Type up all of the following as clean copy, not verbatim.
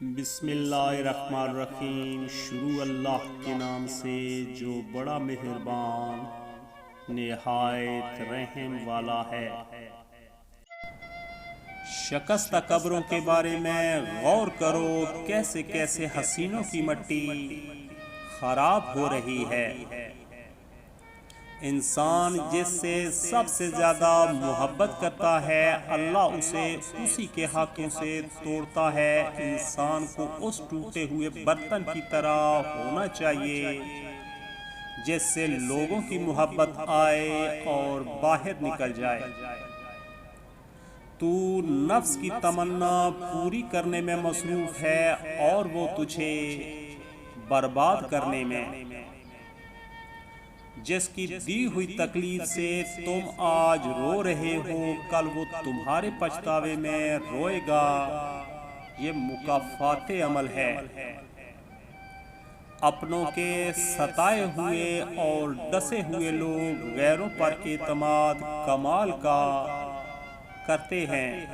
بسم اللہ الرحمن الرحیم۔ شروع اللہ کے نام سے جو بڑا مہربان نہایت رحم والا ہے۔ شکستہ قبروں کے بارے میں غور کرو، کیسے کیسے حسینوں کی مٹی خراب ہو رہی ہے۔ انسان جس سے سب سے زیادہ محبت کرتا ہے، اللہ اسے اسی کے ہاتھوں سے توڑتا ہے۔ انسان کو اس ٹوٹے ہوئے برتن کی طرح ہونا چاہیے جس سے لوگوں کی محبت آئے اور باہر نکل جائے۔ تو نفس کی تمنا پوری کرنے میں مصروف ہے اور وہ تجھے برباد کرنے میں۔ جس کی دی ہوئی تکلیف سے تم آج رو رہے ہو، کل وہ تمہارے پچھتاوے میں روئے گا۔ یہ مکافات عمل ہے۔ اپنوں کے ستائے ہوئے اور ڈسے ہوئے لوگ غیروں پر اعتماد کمال کا کرتے ہیں۔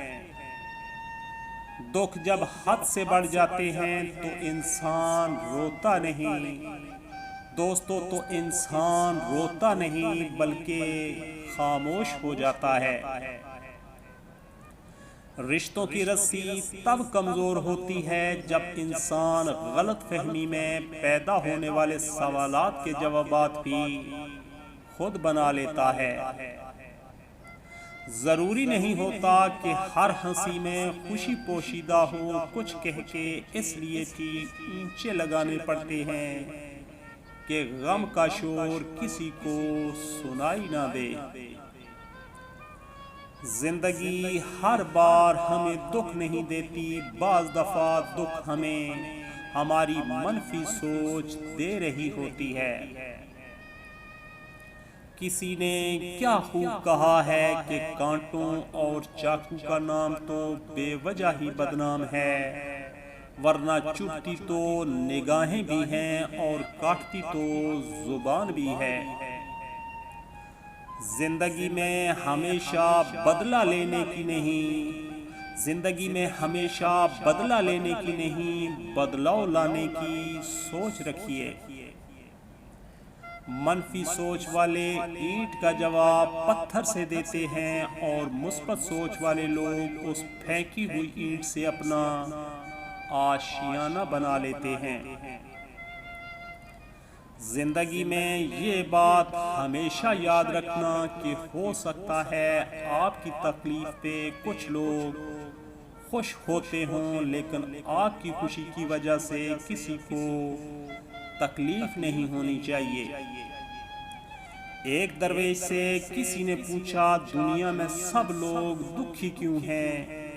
دکھ جب حد سے بڑھ جاتے ہیں تو انسان روتا نہیں دوستو، تو انسان روتا نہیں بلکہ خاموش ہو جاتا ہے۔ رشتوں کی رسی تب کمزور ہوتی ہے جب انسان غلط فہمی میں پیدا ہونے والے سوالات کے جوابات بھی خود بنا لیتا ہے۔ ضروری نہیں ہوتا کہ ہر ہنسی میں خوشی پوشیدہ ہو، کچھ کہہ کے اس لیے کہ اونچے لگانے پڑتے ہیں کہ غم کا شور کسی کو سنائی نہ دے۔ زندگی ہر بار ہمیں دکھ نہیں دیتی، بعض دفعہ دکھ ہمیں ہماری منفی سوچ دے رہی ہوتی ہے۔ کسی نے کیا خوب کہا ہے کہ کانٹوں اور چاقو کا نام تو بے وجہ ہی بدنام ہے، ورنہ چبھتی تو نگاہیں بھی ہیں اور کاٹتی تو زبان بھی ہے۔ زندگی میں ہمیشہ بدلہ لینے کی نہیں، زندگی میں ہمیشہ بدلہ لینے کی نہیں، بدلاؤ لانے کی سوچ رکھیے۔ منفی سوچ والے اینٹ کا جواب پتھر سے دیتے ہیں اور مثبت سوچ والے لوگ اس پھینکی ہوئی اینٹ سے اپنا آشیانہ بنا لیتے ہیں۔ زندگی میں یہ بات ہمیشہ یاد رکھنا کہ ہو سکتا ہے آپ کی تکلیف پہ کچھ لوگ خوش ہوتے ہوں، لیکن آپ کی خوشی کی وجہ سے کسی کو تکلیف نہیں ہونی چاہیے۔ ایک درویش سے کسی نے پوچھا، دنیا میں سب لوگ دکھی کیوں ہیں؟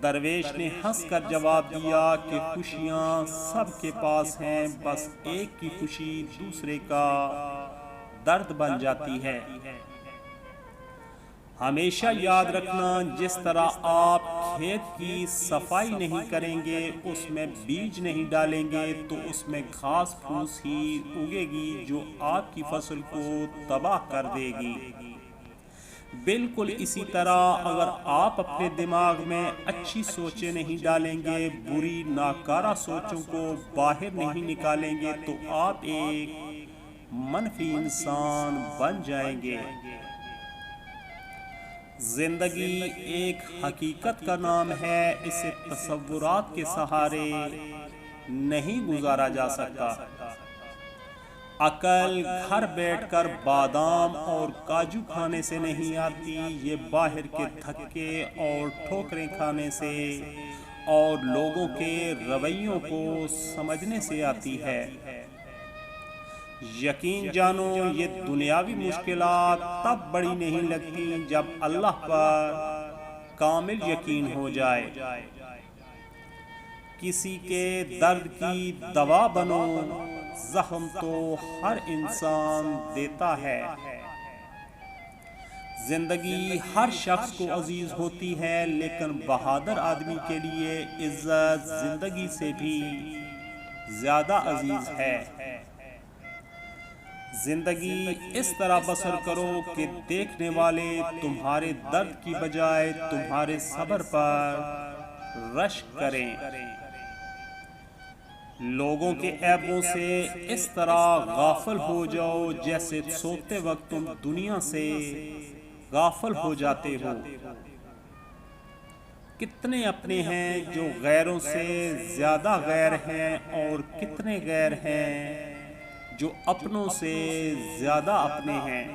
درویش نے ہنس کر جواب دیا کہ خوشیاں سب کے پاس ہیں، بس ایک کی خوشی دوسرے کا درد بن جاتی ہے۔ ہمیشہ یاد رکھنا، جس طرح آپ کھیت کی صفائی نہیں کریں گے، اس میں بیج نہیں ڈالیں گے تو اس میں گھاس پھوس ہی اگے گی جو آپ کی فصل کو تباہ کر دے گی۔ بالکل اسی طرح اگر آپ اپنے دماغ میں اچھی سوچیں نہیں ڈالیں گے، بری ناکارہ سوچوں کو باہر نہیں نکالیں گے، تو آپ ایک منفی انسان بن جائیں گے۔ زندگی ایک حقیقت کا نام ہے، اسے تصورات کے سہارے نہیں گزارا جا سکتا۔ عقل گھر بیٹھ کر بادام اور کاجو کھانے سے نہیں آتی، یہ باہر کے دھکے اور ٹھوکریں کھانے سے اور لوگوں کے رویوں کو سمجھنے سے آتی ہے۔ یقین جانو، یہ دنیاوی مشکلات تب بڑی نہیں لگتی جب اللہ پر کامل یقین ہو جائے۔ کسی کے درد کی دوا بنو، زخم تو ہر انسان دیتا ہے۔ زندگی ہر شخص کو عزیز ہوتی ہے، لیکن بہادر آدمی کے لیے عزت زندگی سے بھی زیادہ عزیز ہے۔ زندگی اس طرح بسر کرو کہ دیکھنے والے تمہارے درد کی بجائے تمہارے صبر پر رشک کریں۔ لوگوں کے عیبوں سے اس طرح غافل ہو جاؤ جیسے سوتے وقت تم دنیا سے غافل ہو جاتے ہو۔ کتنے اپنے ہیں جو غیروں سے زیادہ غیر ہیں، اور کتنے غیر ہیں جو اپنوں سے زیادہ اپنے ہیں۔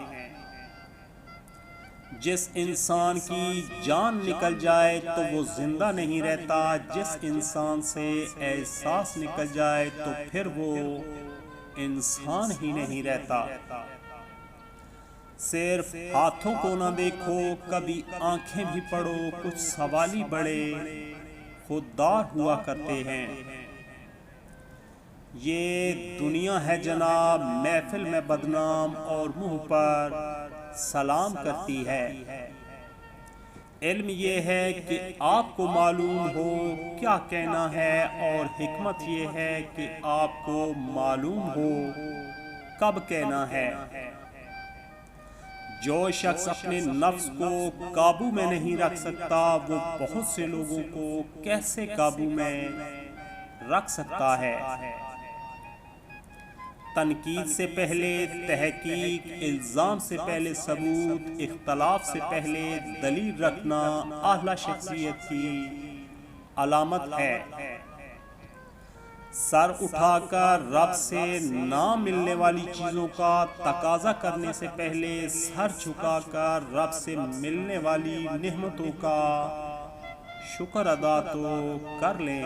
جس انسان کی جان نکل جائے تو وہ زندہ نہیں رہتا، جس انسان سے احساس نکل جائے تو پھر وہ انسان ہی نہیں رہتا۔ صرف ہاتھوں کو نہ دیکھو، کبھی آنکھیں بھی پڑھو، کچھ سوالی بڑے خوددار ہوا کرتے ہیں۔ یہ دنیا ہے جناب، محفل میں بدنام اور منہ پر سلام کرتی ہے۔ علم یہ ہے کہ آپ کو معلوم ہو کیا کہنا ہے، اور حکمت یہ ہے کہ آپ کو معلوم ہو کب کہنا ہے۔ جو شخص اپنے نفس کو قابو میں نہیں رکھ سکتا، وہ بہت سے لوگوں کو کیسے قابو میں رکھ سکتا ہے؟ تنقید سے پہلے تحقیق، الزام سے پہلے ثبوت، اختلاف سے پہلے دلیل رکھنا اعلیٰ شخصیت کی علامت ہے۔ سر اٹھا کر رب سے نہ ملنے والی چیزوں کا تقاضا کرنے سے پہلے سر جھکا کر رب سے ملنے والی نعمتوں کا شکر ادا تو کر لیں۔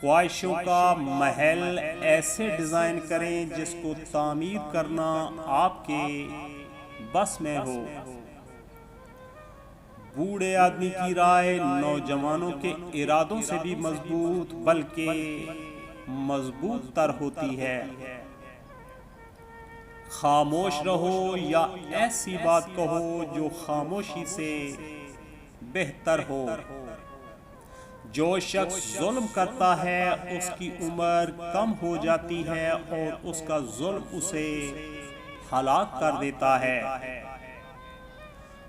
خواہشوں کا محل ایسے ڈیزائن کریں جس کو تعمیر کرنا آپ کے بس میں ہو۔ بوڑھے آدمی کی رائے نوجوانوں کے ارادوں سے بھی مضبوط بلکہ مضبوط تر ہوتی ہے۔ خاموش رہو یا ایسی بات کہو جو خاموشی سے بہتر ہو۔ جو شخص ظلم کرتا ہے اس کی عمر کم ہو جاتی ہے، اور اس کا ظلم اسے ہلاک کر دیتا ہے۔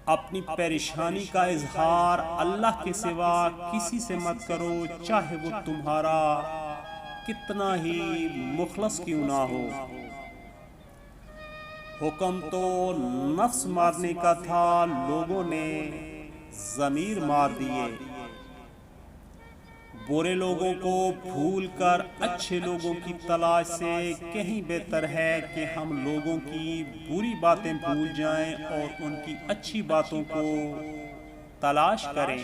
اپنی پریشانی کا اظہار اللہ کے سوا کسی سے مت کرو، چاہے وہ تمہارا کتنا ہی مخلص کیوں نہ ہو۔ حکم تو نفس مارنے کا تھا، لوگوں نے ضمیر مار دیے۔ برے لوگوں کو بھول کر اچھے لوگوں کی تلاش سے کہیں بہتر ہے کہ ہم لوگوں کی بری باتیں بھول جائیں اور ان کی اچھی باتوں کو تلاش کریں۔